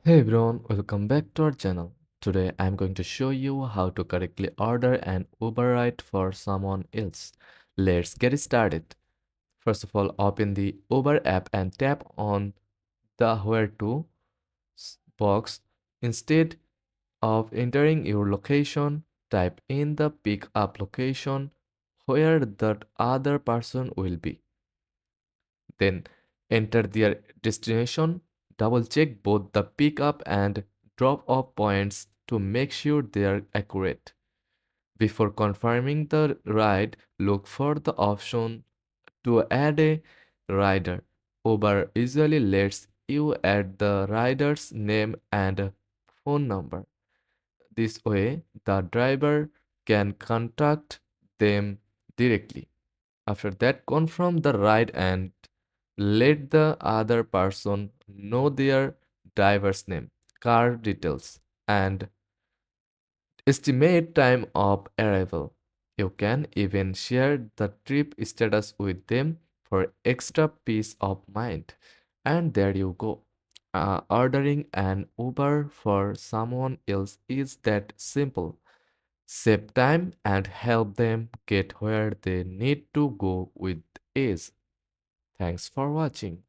Hey everyone, welcome back to our channel. Today I'm going to show you how to correctly order an Uber ride for someone else. Let's get started. First of all, open the Uber app and tap on the Where to box. Instead of entering your location, type in the pick up location where the other person will be. Then enter their destination. Double check both the pickup and drop off points to make sure they are accurate. Before confirming the ride, look for the option to add a rider. Uber usually lets you add the rider's name and phone number. This way, the driver can contact them directly. After that, confirm the ride and let the other person know their driver's name, car details, and estimate time of arrival. You can even share the trip status with them for extra peace of mind. And there you go. Ordering an Uber for someone else is that simple. Save time and help them get where they need to go with ease. Thanks for watching.